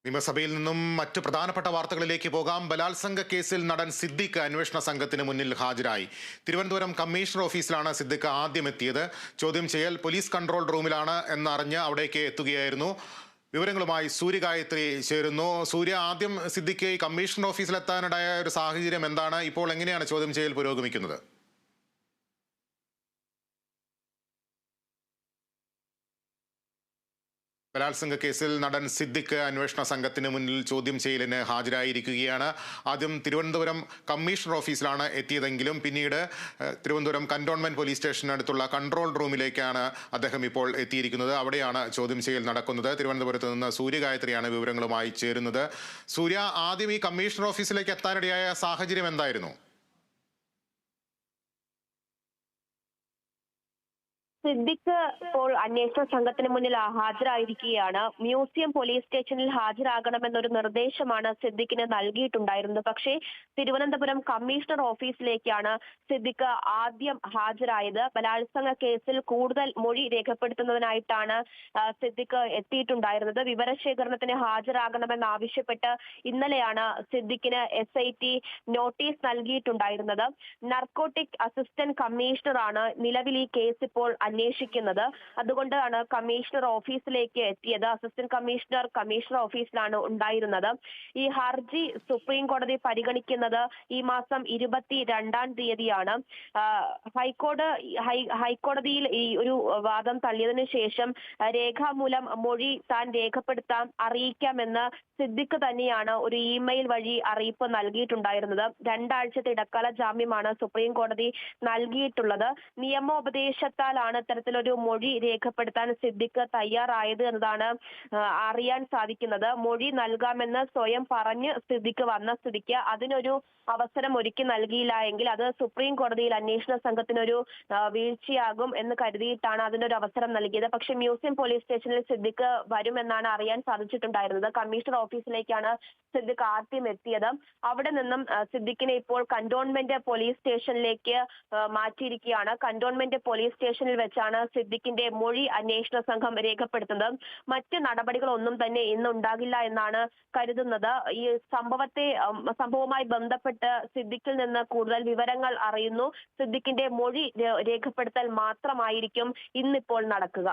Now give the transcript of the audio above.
നിയമസഭയിൽ നിന്നും മറ്റ് പ്രധാനപ്പെട്ട വാർത്തകളിലേക്ക് പോകാം. ബലാത്സംഗ കേസിൽ നടൻ സിദ്ദിഖ് അന്വേഷണ സംഘത്തിന് മുന്നിൽ ഹാജരായി. തിരുവനന്തപുരം കമ്മീഷണർ ഓഫീസിലാണ് സിദ്ദിഖ് ആദ്യം എത്തിയത്. ചോദ്യം ചെയ്യൽ പോലീസ് കൺട്രോൾ റൂമിലാണ് എന്നറിഞ്ഞ് അവിടേക്ക് എത്തുകയായിരുന്നു. വിവരങ്ങളുമായി സൂര്യ ഗായത്രി ചേരുന്നു. സൂര്യ, ആദ്യം സിദ്ദിഖ് കമ്മീഷണർ ഓഫീസിലെത്താനിടയായ ഒരു സാഹചര്യം എന്താണ്? ഇപ്പോൾ എങ്ങനെയാണ് ചോദ്യം ചെയ്യൽ പുരോഗമിക്കുന്നത്? ബലാത്സംഗ കേസിൽ നടൻ സിദ്ദിഖ് അന്വേഷണ സംഘത്തിന് മുന്നിൽ ചോദ്യം ചെയ്യലിന് ഹാജരായിരിക്കുകയാണ്. ആദ്യം തിരുവനന്തപുരം കമ്മീഷണർ ഓഫീസിലാണ് എത്തിയതെങ്കിലും പിന്നീട് തിരുവനന്തപുരം കന്റോൺമെന്റ് പോലീസ് സ്റ്റേഷനടുത്തുള്ള കൺട്രോൾ റൂമിലേക്കാണ് അദ്ദേഹം ഇപ്പോൾ എത്തിയിരിക്കുന്നത്. അവിടെയാണ് ചോദ്യം ചെയ്യൽ നടക്കുന്നത്. തിരുവനന്തപുരത്ത് നിന്ന് സൂര്യ ഗായത്രിയാണ് വിവരങ്ങളുമായി ചേരുന്നത്. സൂര്യ, ആദ്യം ഈ കമ്മീഷണർ ഓഫീസിലേക്ക് എത്താനിടയായ സാഹചര്യം എന്തായിരുന്നു? സിദ്ദിഖ് ഇപ്പോൾ അന്വേഷണ സംഘത്തിന് മുന്നിൽ ഹാജരായിരിക്കുകയാണ്. മ്യൂസിയം പോലീസ് സ്റ്റേഷനിൽ ഹാജരാകണമെന്നൊരു നിർദ്ദേശമാണ് സിദ്ദിഖിന് നൽകിയിട്ടുണ്ടായിരുന്നത്. പക്ഷേ തിരുവനന്തപുരം കമ്മീഷണർ ഓഫീസിലേക്കാണ് സിദ്ദിഖ് ആദ്യം ഹാജരായത്. ബലാത്സംഗ കേസിൽ കൂടുതൽ മൊഴി രേഖപ്പെടുത്തുന്നതിനായിട്ടാണ് സിദ്ദിഖ് എത്തിയിട്ടുണ്ടായിരുന്നത്. വിവരശേഖരണത്തിന് ഹാജരാകണമെന്നാവശ്യപ്പെട്ട് ഇന്നലെയാണ് സിദ്ദിഖിന് SIT നോട്ടീസ് നൽകിയിട്ടുണ്ടായിരുന്നത്. നർക്കോട്ടിക് അസിസ്റ്റന്റ് കമ്മീഷണറാണ് നിലവിൽ ഈ കേസ് ഇപ്പോൾ അന്വേഷിക്കുന്നത്. അതുകൊണ്ടാണ് കമ്മീഷണർ ഓഫീസിലേക്ക് എത്തിയത്. അസിസ്റ്റന്റ് കമ്മീഷണർ ഓഫീസിലാണ് ഉണ്ടായിരുന്നത്. ഈ ഹർജി സുപ്രീം കോടതി പരിഗണിക്കുന്നത് ഈ മാസം 22-ാം തീയതിയാണ്. ഹൈക്കോടതിയിൽ ഈ ഒരു വാദം തള്ളിയതിനു ശേഷം രേഖാമൂലം മൊഴി താൻ രേഖപ്പെടുത്താൻ അറിയിക്കാമെന്ന് സിദ്ദിഖ് തന്നെയാണ് ഒരു ഇമെയിൽ വഴി അറിയിപ്പ് നൽകിയിട്ടുണ്ടായിരുന്നത്. 2 ആഴ്ചത്തെ ഇടക്കാല ജാമ്യമാണ് സുപ്രീം കോടതി നൽകിയിട്ടുള്ളത്. നിയമോപദേശത്താലാണ് ഇത്തരത്തിലൊരു മൊഴി രേഖപ്പെടുത്താൻ സിദ്ദിഖ് തയ്യാറായത് എന്നതാണ് അറിയാൻ സാധിക്കുന്നത്. മൊഴി നൽകാമെന്ന് സ്വയം പറഞ്ഞ് സിദ്ദിഖ് വന്ന സ്ഥിതിക്ക് അതിനൊരു അവസരം ഒരുക്കി നൽകിയില്ല എങ്കിൽ അത് സുപ്രീം കോടതിയിൽ അന്വേഷണ സംഘത്തിനൊരു വീഴ്ചയാകും എന്ന് കരുതിയിട്ടാണ് അതിനൊരു അവസരം നൽകിയത്. പക്ഷേ മ്യൂസിയം പോലീസ് സ്റ്റേഷനിൽ സിദ്ദിഖ് വരുമെന്നാണ് അറിയാൻ സാധിച്ചിട്ടുണ്ടായിരുന്നത്. കമ്മീഷണർ ഓഫീസിലേക്കാണ് സിദ്ദിഖ് ആദ്യം എത്തിയത്. അവിടെ നിന്നും സിദ്ദിഖിനെ ഇപ്പോൾ കന്റോൺമെന്റ് പോലീസ് സ്റ്റേഷനിലേക്ക് മാറ്റിയിരിക്കുകയാണ്. കന്റോൺമെന്റ് പോലീസ് സ്റ്റേഷനിൽ വെച്ചാണ് സിദ്ദിഖിന്റെ മൊഴി അന്വേഷണ സംഘം രേഖപ്പെടുത്തുന്നത്. മറ്റ് നടപടികളൊന്നും തന്നെ ഇന്ന് ഉണ്ടാകില്ല എന്നാണ് കരുതുന്നത്. ഈ സംഭവവുമായി ബന്ധപ്പെട്ട് സിദ്ദിഖിൽ നിന്ന് കൂടുതൽ വിവരങ്ങൾ അറിയുന്നു. സിദ്ദിഖിന്റെ മൊഴി രേഖപ്പെടുത്തൽ മാത്രമായിരിക്കും ഇന്നിപ്പോൾ നടക്കുക.